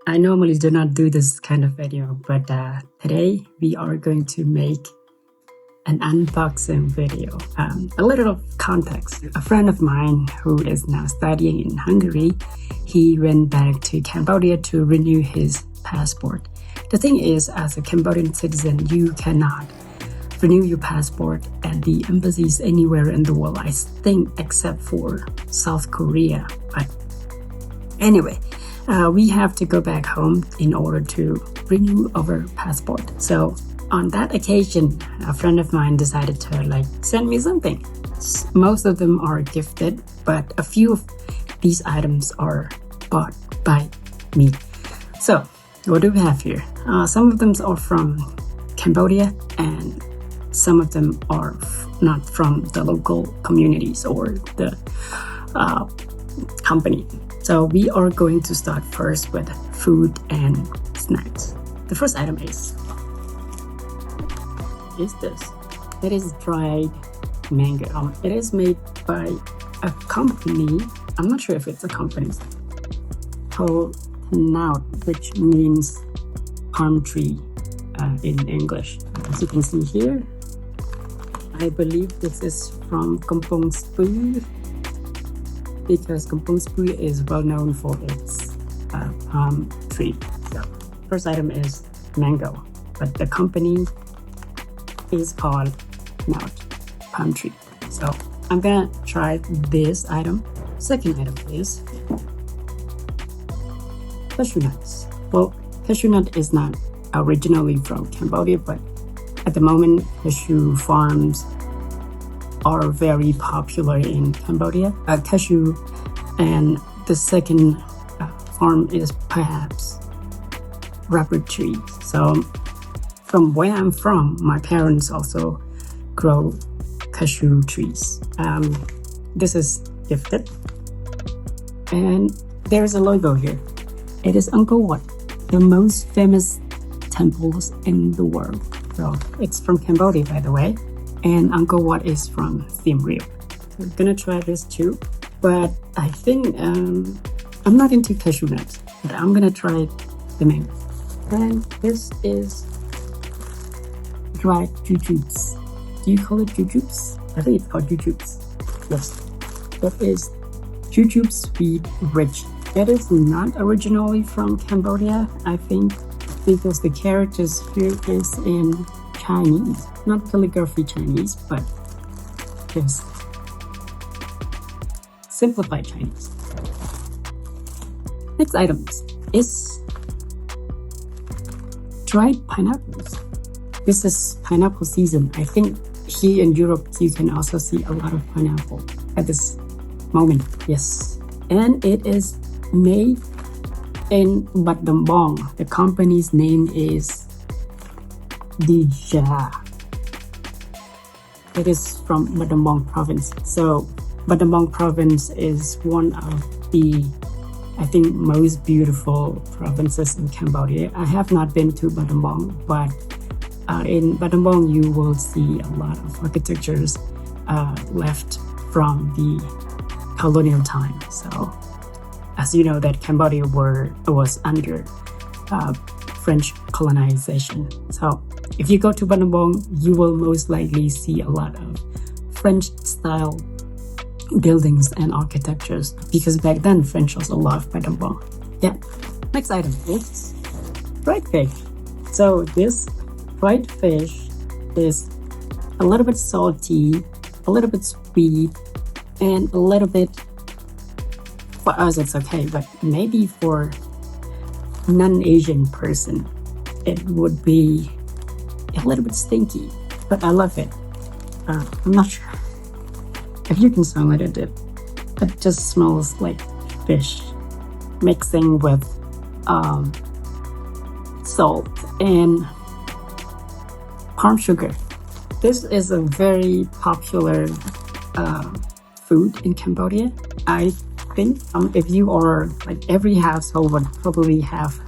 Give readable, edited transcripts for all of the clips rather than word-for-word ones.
I normally do not do this kind of video, but today we are going to make an unboxing video. A little of context. A friend of mine who is now studying in Hungary, he went back to Cambodia to renew his passport. The thing is, as a Cambodian citizen, you cannot renew your passport at the embassies anywhere in the world, I think, except for South Korea. But anyway, we have to go back home in order to renew our passport. So on that occasion, a friend of mine decided to send me something. Most of them are gifted, but a few of these items are bought by me. So what do we have here? Some of them are from Cambodia, and some of them are not from the local communities or the company. So we are going to start first with food and snacks. The first item is this. It is dried mango. It is made by a company. I'm not sure if it's a company called Naut, which means palm tree in English. As you can see here, I believe this is from Kampong Speu, because Kampong Speu is well known for its palm tree. So first item is mango, but the company is called Naut palm tree. So I'm gonna try this item. Second item is cashew nuts. Well, cashew nut is not originally from Cambodia, but at the moment cashew farms are very popular in Cambodia. Cashew, and the second farm is perhaps rubber trees. So from where I'm from, my parents also grow cashew trees. This is gifted, and there's a logo here. It is Angkor Wat, the most famous temples in the world. So it's from Cambodia, by the way, and Angkor Wat is from Siem Reap. I'm gonna try this too, but I think I'm not into cashew nuts, but I'm gonna try the mango. And this is dried jujubes. Do you call it jujubes? I think it's called jujubes. Yes, that is jujube sweet rich. It is not originally from Cambodia, I think, because the characters here is in Chinese, not calligraphy Chinese, but just simplified Chinese. Next item is dried pineapples. This is pineapple season. I think here in Europe you can also see a lot of pineapple at this moment. Yes, and it is made in Battambang. The company's name is Dija. It is from Battambang province. So Battambang province is one of the, I think, most beautiful provinces in Cambodia. I have not been to Battambang, but in Battambang you will see a lot of architectures left from the colonial time. So as you know, that Cambodia was under French colonization. So if you go to Battambang, you will most likely see a lot of French-style buildings and architectures, because back then French also loved Battambang. Yeah. Next item is fried fish. So this fried fish is a little bit salty, a little bit sweet, and a little bit, for us it's okay, but maybe for non-Asian person it would be a little bit stinky, but I love it. I'm not sure if you can smell it. It just smells like fish mixing with salt and palm sugar. This is a very popular food in Cambodia. I think if you are every household would probably have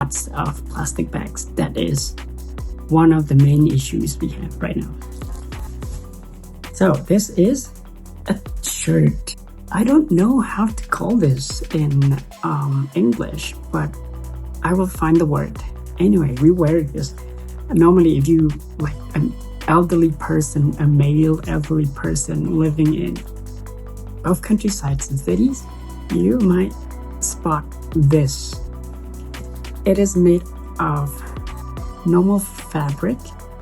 lots of plastic bags. That is one of the main issues we have right now. So this is a shirt. I don't know how to call this in English, but I will find the word. Anyway, we wear this. Normally, if you like an elderly person, a male elderly person living in both countrysides and cities, you might spot this. It is made of normal fabric.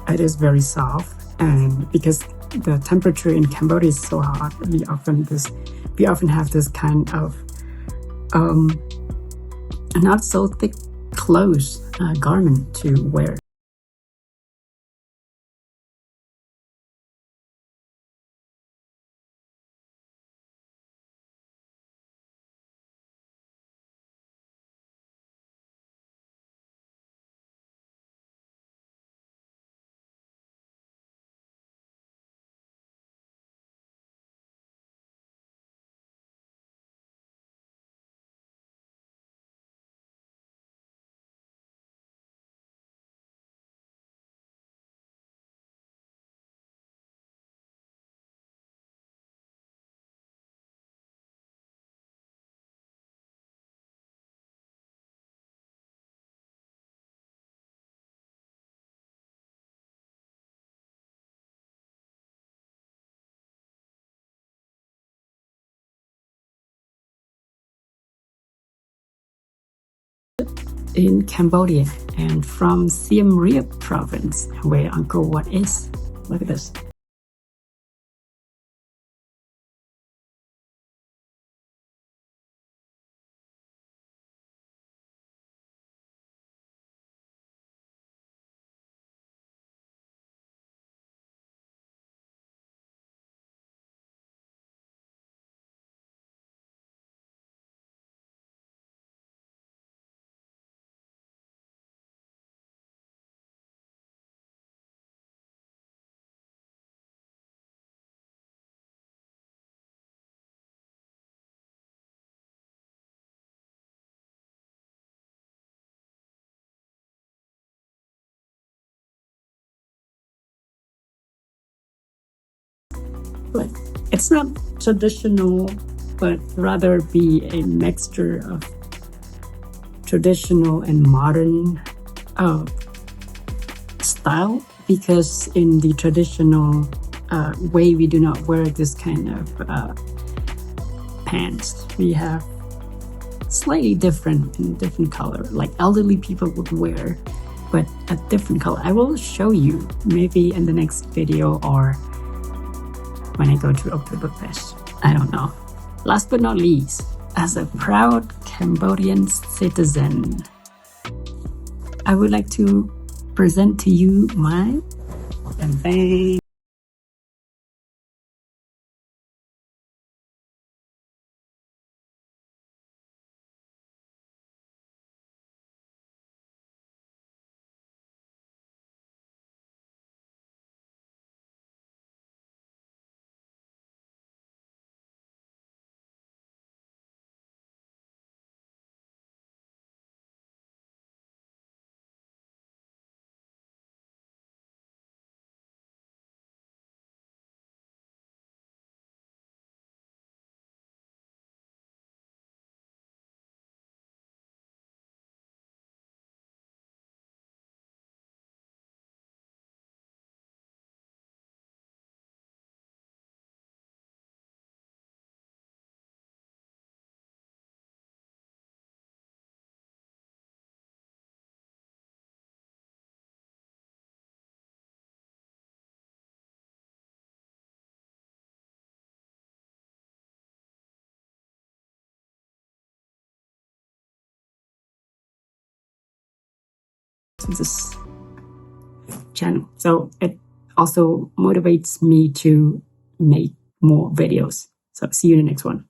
It is very soft, and because the temperature in Cambodia is so hot, we often have this kind of not so thick clothes garment to wear. In Cambodia and from Siem Reap province, where Angkor Wat is. Look at this. But it's not traditional, but rather be a mixture of traditional and modern style, because in the traditional way we do not wear this kind of pants. We have slightly different in different color, like elderly people would wear, but a different color. I will show you maybe in the next video or when I go to Oktoberfest. I don't know. Last but not least, as a proud Cambodian citizen, I would like to present to you my bang. This channel, so it also motivates me to make more videos. So see you in the next one.